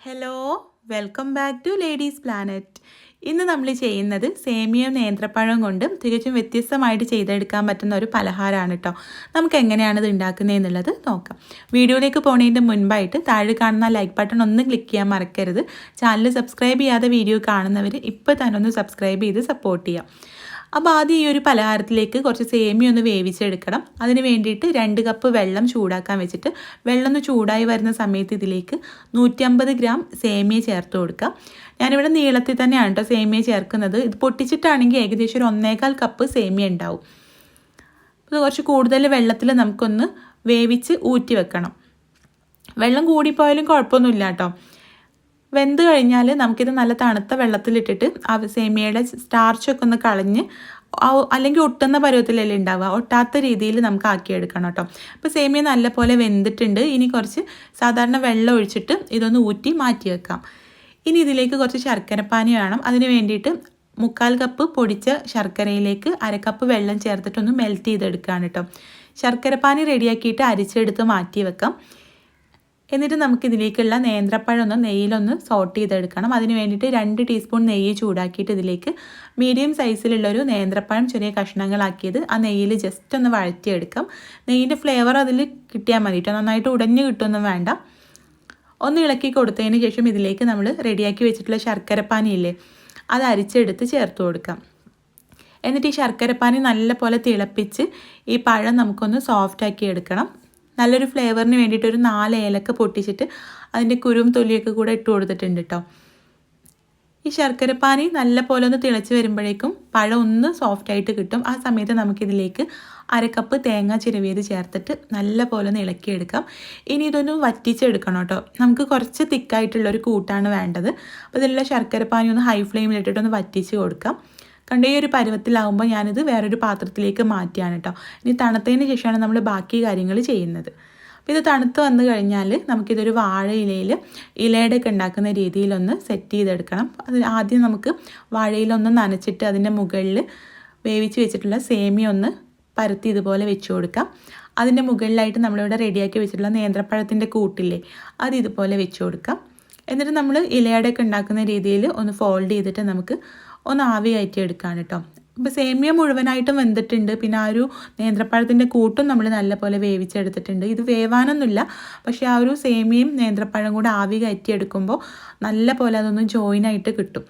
Hello, welcome back to ladies planet. ഇന്ന് നമ്മൾ ചെയ്യുന്നത് സേമിയയും നേന്ത്രപ്പഴം കൊണ്ട് തികച്ചും വ്യത്യസ്തമായിട്ട് ചെയ്തെടുക്കാൻ പറ്റുന്ന ഒരു പലഹാരമാണ് കേട്ടോ. നമുക്ക് എങ്ങനെയാണ് ഇത് ഉണ്ടാക്കുന്നതെന്നുള്ളത് നോക്കാം. വീഡിയോയിലേക്ക് പോകുന്നതിൻ്റെ മുൻപായിട്ട് താഴെ കാണുന്ന ലൈക്ക് ബട്ടൺ ഒന്ന് ക്ലിക്ക് ചെയ്യാൻ മറക്കരുത്. ചാനൽ സബ്സ്ക്രൈബ് ചെയ്യാതെ വീഡിയോ കാണുന്നവർ ഇപ്പോൾ തന്നെ ഒന്ന് സബ്സ്ക്രൈബ് ചെയ്ത് സപ്പോർട്ട് ചെയ്യാം. അപ്പോൾ ആദ്യം ഈ ഒരു പലഹാരത്തിലേക്ക് കുറച്ച് സേമിയ ഒന്ന് വേവിച്ചെടുക്കണം. അതിന് വേണ്ടിയിട്ട് 2 കപ്പ് വെള്ളം ചൂടാക്കാൻ വെച്ചിട്ട് വെള്ളം ഒന്ന് ചൂടായി വരുന്ന സമയത്ത് ഇതിലേക്ക് 150 ഗ്രാം സേമിയ ചേർത്ത് കൊടുക്കാം. ഞാനിവിടെ നീളത്തിൽ തന്നെയാണ് കേട്ടോ സേമിയ ചേർക്കുന്നത്. ഇത് പൊട്ടിച്ചിട്ടാണെങ്കിൽ ഏകദേശം ഒരു 1.25 കപ്പ് സേമിയ ഉണ്ടാവും. ഇത് കുറച്ച് കൂടുതൽ വെള്ളത്തിൽ നമുക്കൊന്ന് വേവിച്ച് ഊറ്റി വെക്കണം. വെള്ളം കൂടിപ്പോയാലും കുഴപ്പമൊന്നുമില്ല കേട്ടോ. വെന്ത് കഴിഞ്ഞാൽ നമുക്കിത് നല്ല തണുത്ത വെള്ളത്തിലിട്ടിട്ട് ആ സേമിയയുടെ സ്റ്റാർച്ചൊക്കെ ഒന്ന് കളഞ്ഞ് അല്ലെങ്കിൽ ഒട്ടുന്ന പരുവത്തിലല്ലേ ഉണ്ടാവുക, ഒട്ടാത്ത രീതിയിൽ നമുക്ക് ആക്കിയെടുക്കണം കേട്ടോ. അപ്പോൾ സേമിയ നല്ലപോലെ വെന്തിട്ടുണ്ട്. ഇനി കുറച്ച് സാധാരണ വെള്ളം ഒഴിച്ചിട്ട് ഇതൊന്ന് ഊറ്റി മാറ്റി വെക്കാം. ഇനി ഇതിലേക്ക് കുറച്ച് ശർക്കരപ്പാനി വേണം. അതിന് വേണ്ടിയിട്ട് 3/4 കപ്പ് പൊടിച്ച ശർക്കരയിലേക്ക് 1/2 കപ്പ് വെള്ളം ചേർത്തിട്ടൊന്ന് മെൽറ്റ് ചെയ്തെടുക്കുകയാണ് കേട്ടോ. ശർക്കരപ്പാനി റെഡിയാക്കിയിട്ട് അരിച്ചെടുത്ത് മാറ്റി വെക്കാം. എന്നിട്ട് നമുക്കിതിലേക്കുള്ള നേന്ത്രപ്പഴം ഒന്ന് നെയ്യിലൊന്ന് സോട്ട് ചെയ്തെടുക്കണം. അതിന് വേണ്ടിയിട്ട് 2 ടീസ്പൂൺ നെയ്യ് ചൂടാക്കിയിട്ട് ഇതിലേക്ക് മീഡിയം സൈസിലുള്ളൊരു നേന്ത്രപ്പഴം ചെറിയ കഷ്ണങ്ങളാക്കിയത് ആ നെയ്യിൽ ജസ്റ്റ് ഒന്ന് വഴറ്റിയെടുക്കാം. നെയ്യിൻ്റെ ഫ്ലേവർ അതിൽ കിട്ടിയാൽ മതി കേട്ടോ. നന്നായിട്ട് ഉടഞ്ഞ് കിട്ടുമൊന്നും വേണ്ട. ഒന്ന് ഇളക്കി കൊടുത്തതിന് ശേഷം ഇതിലേക്ക് നമ്മൾ റെഡിയാക്കി വെച്ചിട്ടുള്ള ശർക്കരപ്പാനിയില്ലേ, അത് അരിച്ചെടുത്ത് ചേർത്ത് കൊടുക്കാം. എന്നിട്ട് ഈ ശർക്കരപ്പാനി നല്ലപോലെ തിളപ്പിച്ച് ഈ പഴം നമുക്കൊന്ന് സോഫ്റ്റാക്കി എടുക്കണം. നല്ലൊരു ഫ്ലേവറിന് വേണ്ടിയിട്ട് ഒരു 4 ഏലക്ക പൊട്ടിച്ചിട്ട് അതിൻ്റെ കുരും തൊലിയൊക്കെ കൂടെ ഇട്ട് കൊടുത്തിട്ടുണ്ട് കേട്ടോ. ഈ ശർക്കരപ്പാനി നല്ല പോലെ ഒന്ന് തിളച്ച് വരുമ്പോഴേക്കും പഴം ഒന്ന് സോഫ്റ്റായിട്ട് കിട്ടും. ആ സമയത്ത് നമുക്കിതിലേക്ക് 1/2 കപ്പ് തേങ്ങ ചിരവിയത് ചേർത്തിട്ട് നല്ല പോലെ ഒന്ന് ഇളക്കിയെടുക്കാം. ഇനി ഇതൊന്ന് വറ്റിച്ചെടുക്കണം കേട്ടോ. നമുക്ക് കുറച്ച് തിക്കായിട്ടുള്ളൊരു കൂട്ടാണ് വേണ്ടത്. അപ്പോൾ ഇതിലുള്ള ശർക്കരപ്പാനി ഒന്ന് ഹൈ ഫ്ലെയിമിലിട്ടിട്ടൊന്ന് വറ്റിച്ച് കൊടുക്കാം. കണ്ട ഈ ഒരു പരുവത്തിലാകുമ്പോൾ ഞാനിത് വേറൊരു പാത്രത്തിലേക്ക് മാറ്റിയാണ് കേട്ടോ. ഇനി തണുത്തതിന് ശേഷമാണ് നമ്മൾ ബാക്കി കാര്യങ്ങൾ ചെയ്യുന്നത്. അപ്പോൾ ഇത് തണുത്ത് വന്നു കഴിഞ്ഞാൽ നമുക്കിതൊരു വാഴ ഇലയുടെ ഒക്കെ ഉണ്ടാക്കുന്ന രീതിയിലൊന്ന് സെറ്റ് ചെയ്തെടുക്കണം. അത് ആദ്യം നമുക്ക് വാഴയിലൊന്ന് നനച്ചിട്ട് അതിൻ്റെ മുകളിൽ വേവിച്ച് വെച്ചിട്ടുള്ള സേമിയ ഒന്ന് പരത്തി ഇതുപോലെ വെച്ച് കൊടുക്കാം. അതിൻ്റെ മുകളിലായിട്ട് നമ്മളിവിടെ റെഡിയാക്കി വെച്ചിട്ടുള്ള നേന്ത്രപ്പഴത്തിൻ്റെ കൂട്ടില്ലേ, അത് ഇതുപോലെ വെച്ച് കൊടുക്കാം. എന്നിട്ട് നമ്മൾ ഇലയുടെ ഒക്കെ ഉണ്ടാക്കുന്ന രീതിയിൽ ഒന്ന് ഫോൾഡ് ചെയ്തിട്ട് നമുക്ക് ഒന്ന് ആവി കയറ്റി എടുക്കുകയാണ് കേട്ടോ. ഇപ്പോൾ സേമിയ മുഴുവനായിട്ടും വെന്തിട്ടുണ്ട്. പിന്നെ ആ ഒരു നേന്ത്രപ്പഴത്തിൻ്റെ കൂട്ടും നമ്മൾ നല്ലപോലെ വേവിച്ചെടുത്തിട്ടുണ്ട്. ഇത് വേവാനൊന്നുമില്ല, പക്ഷേ ആ ഒരു സേമിയയും നേന്ത്രപ്പഴം കൂടെ ആവി കയറ്റിയെടുക്കുമ്പോൾ നല്ല പോലെ അതൊന്ന് ജോയിനായിട്ട് കിട്ടും.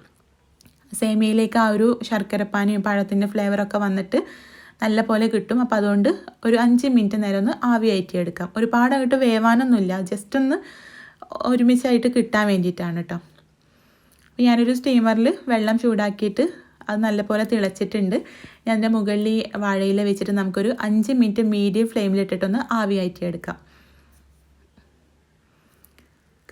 സേമിയയിലേക്ക് ആ ഒരു ശർക്കരപ്പാനിയും പഴത്തിൻ്റെ ഫ്ലേവറൊക്കെ വന്നിട്ട് നല്ല പോലെ കിട്ടും. അപ്പോൾ അതുകൊണ്ട് ഒരു 5 മിനിറ്റ് നേരം ഒന്ന് ആവി കയറ്റിയെടുക്കാം. ഒരുപാടായിട്ട് വേവാനൊന്നുമില്ല, ജസ്റ്റ് ഒന്ന് ഒരുമിച്ചായിട്ട് കിട്ടാൻ വേണ്ടിയിട്ടാണ് കേട്ടോ. അപ്പോൾ ഞാനൊരു സ്റ്റീമറിൽ വെള്ളം ചൂടാക്കിയിട്ട് അത് നല്ലപോലെ തിളച്ചിട്ടുണ്ട്. ഞാൻ അതിൻ്റെ മുകളിൽ ഈ വാഴയില വെച്ചിട്ട് നമുക്കൊരു 5 മിനിറ്റ് മീഡിയം ഫ്ലെയിമിലിട്ടിട്ടൊന്ന് ആവി കയറ്റിയെടുക്കാം.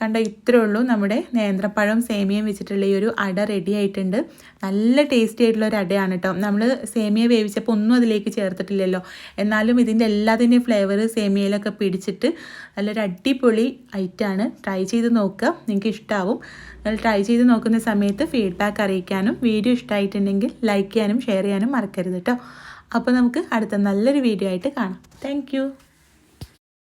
കണ്ട ഇത്രേ ഉള്ളൂ, നമ്മുടെ നേന്ത്രപ്പഴം സേമിയയും വെച്ചിട്ടുള്ള ഈ ഒരു അട റെഡി ആയിട്ടുണ്ട്. നല്ല ടേസ്റ്റി ആയിട്ടുള്ള ഒരു അടയാണ് കേട്ടോ. നമ്മൾ സേമിയ വേവിച്ചപ്പോൾ ഒന്നും അതിലേക്ക് ചേർത്തിട്ടില്ലല്ലോ, എന്നാലും ഇതിൻ്റെ എല്ലാത്തിൻ്റെയും ഫ്ലേവർ സേമിയയിലൊക്കെ പിടിച്ചിട്ട് നല്ലൊരു അടിപൊളി ഐറ്റമാണ്. ട്രൈ ചെയ്ത് നോക്കുക, നിങ്ങൾക്ക് ഇഷ്ടമാവും. നിങ്ങൾ ട്രൈ ചെയ്ത് നോക്കുന്ന സമയത്ത് ഫീഡ്ബാക്ക് അറിയിക്കാനും വീഡിയോ ഇഷ്ടമായിട്ടുണ്ടെങ്കിൽ ലൈക്ക് ചെയ്യാനും ഷെയർ ചെയ്യാനും മറക്കരുത് കേട്ടോ. അപ്പോൾ നമുക്ക് അടുത്ത നല്ലൊരു വീഡിയോ ആയിട്ട് കാണാം. താങ്ക്